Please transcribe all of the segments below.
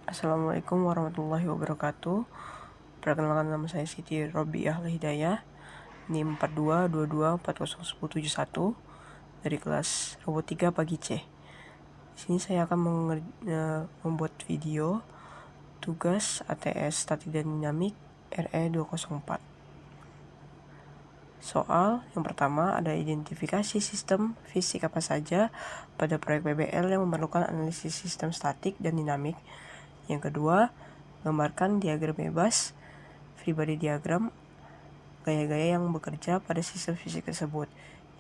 Assalamualaikum warahmatullahi wabarakatuh. Perkenalkan, nama saya Siti Robiah Hidayah, NIM 4222401071 dari kelas Robot 3 pagi C. Di sini saya akan membuat video tugas ATS Statik dan Dinamik RE204. Soal yang pertama ada identifikasi sistem fisik apa saja pada proyek PBL yang memerlukan analisis sistem statik dan dinamik. Yang kedua, gambarkan diagram bebas, free body diagram, gaya-gaya yang bekerja pada sistem fisik tersebut.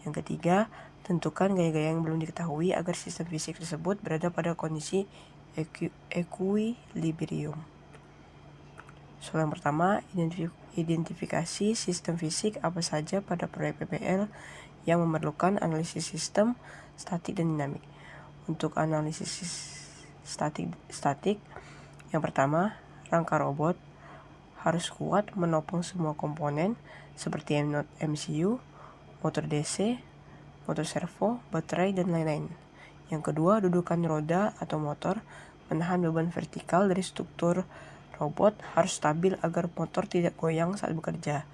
Yang ketiga, tentukan gaya-gaya yang belum diketahui agar sistem fisik tersebut berada pada kondisi equilibrium. Soal yang pertama, identifikasi sistem fisik apa saja pada proyek PBL yang memerlukan analisis sistem statik dan dinamik. Untuk analisis statik, yang pertama, rangka robot harus kuat menopang semua komponen seperti MCU, motor DC, motor servo, baterai, dan lain-lain. Yang kedua, dudukan roda atau motor menahan beban vertikal dari struktur robot harus stabil agar motor tidak goyang saat bekerja.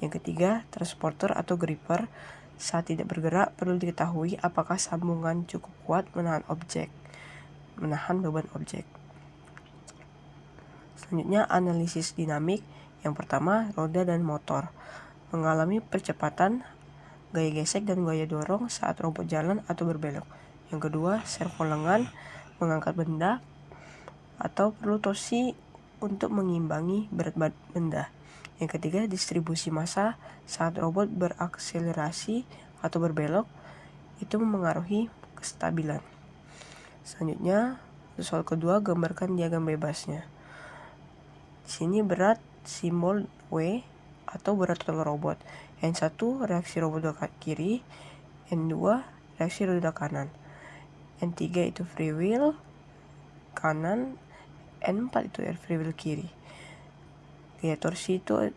Yang ketiga, transporter atau gripper saat tidak bergerak perlu diketahui apakah sambungan cukup kuat menahan beban objek. Selanjutnya, analisis dinamik. Yang pertama, roda dan motor mengalami percepatan, gaya gesek dan gaya dorong saat robot jalan atau berbelok. Yang kedua, servo lengan mengangkat benda atau perlu torsi untuk mengimbangi berat benda. Yang ketiga, distribusi massa saat robot berakselerasi atau berbelok itu memengaruhi kestabilan. Selanjutnya, soal kedua, gambarkan diagram bebasnya. Di sini berat simbol W atau berat total robot. N1 reaksi robot roda kiri, N2 reaksi roda kanan, N3 itu free wheel kanan, N4 itu free wheel kiri. Gaya torsi itu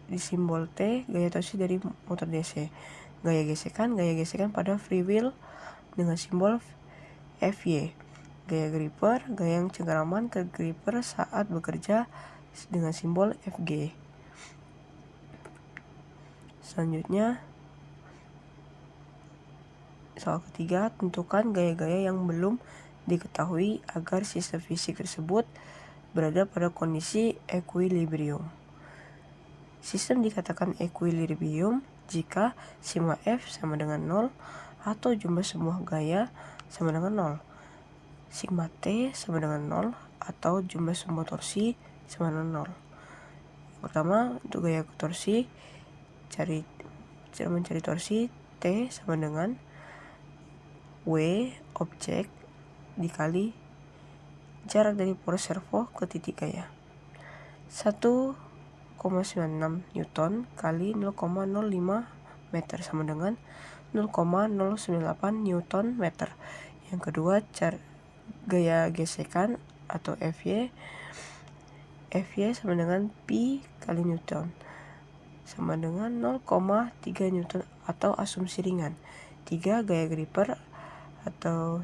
di simbol T, gaya torsi dari motor DC. Gaya gesekan pada free wheel dengan simbol FY. Gaya gripper, gaya yang cengkeraman ke gripper saat bekerja dengan simbol FG. Selanjutnya, soal ketiga, tentukan gaya-gaya yang belum diketahui agar sistem fisik tersebut berada pada kondisi equilibrium. Sistem dikatakan equilibrium jika sigma F sama dengan 0 atau jumlah semua gaya sama dengan 0. Sigma T sama dengan 0 atau jumlah semua torsi sama dengan 0. Pertama, untuk gaya torsi, mencari torsi T sama dengan W objek dikali jarak dari poros servo ke titik gaya. 1,96 Newton kali 0,05 meter sama dengan 0,098 Newton meter. Yang kedua, gaya gesekan atau FY sama dengan Pi kali Newton sama dengan 0,3 Newton atau asumsi ringan. 3. Gaya gripper atau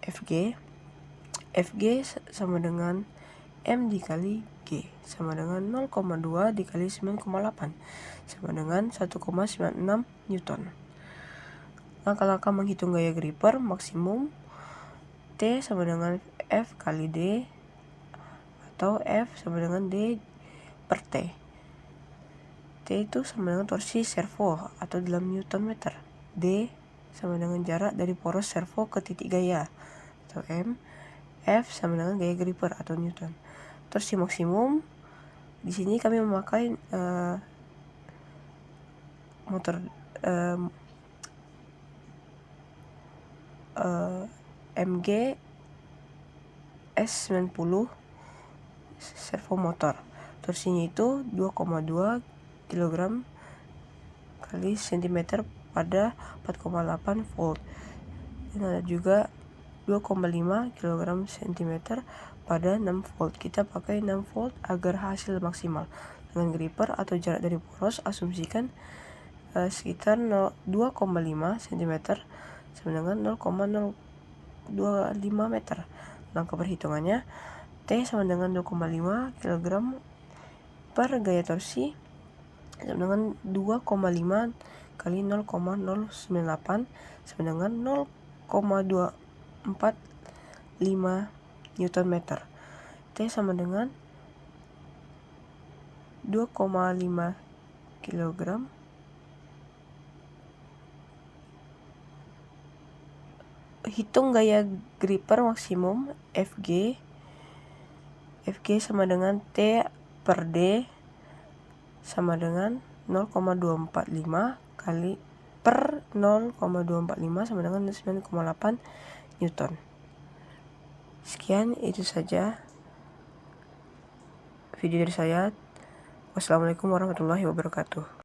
FG sama dengan M dikali G sama dengan 0,2 dikali 9,8 sama dengan 1,96 Newton. Langkah-langkah menghitung gaya gripper maksimum. T sama dengan F kali D atau F sama dengan D per T. T itu sama dengan torsi servo atau dalam Newton meter. D sama dengan jarak dari poros servo ke titik gaya atau M. F sama dengan gaya gripper atau Newton. Torsi maksimum, di sini kami memakai motor MG S90 servo motor. Torsinya itu 2,2 kg kali cm pada 4,8 volt. Dan ada juga 2,5 kg cm pada 6 volt. Kita pakai 6 volt agar hasil maksimal. Dengan gripper atau jarak dari poros, asumsikan sekitar 2,5 cm sama dengan 0,025 meter. Langkah perhitungannya, T T sama dengan 2,5 kg per gaya torsi sama dengan 2,5 kali 0,098 sama dengan 0,245 Nm. T sama dengan 2,5 kg hitung gaya gripper maksimum FG sama dengan T per D sama dengan 0,245 kali per 0,245 sama dengan 9,8 Newton. Sekian, itu saja video dari saya. Wassalamualaikum warahmatullahi wabarakatuh.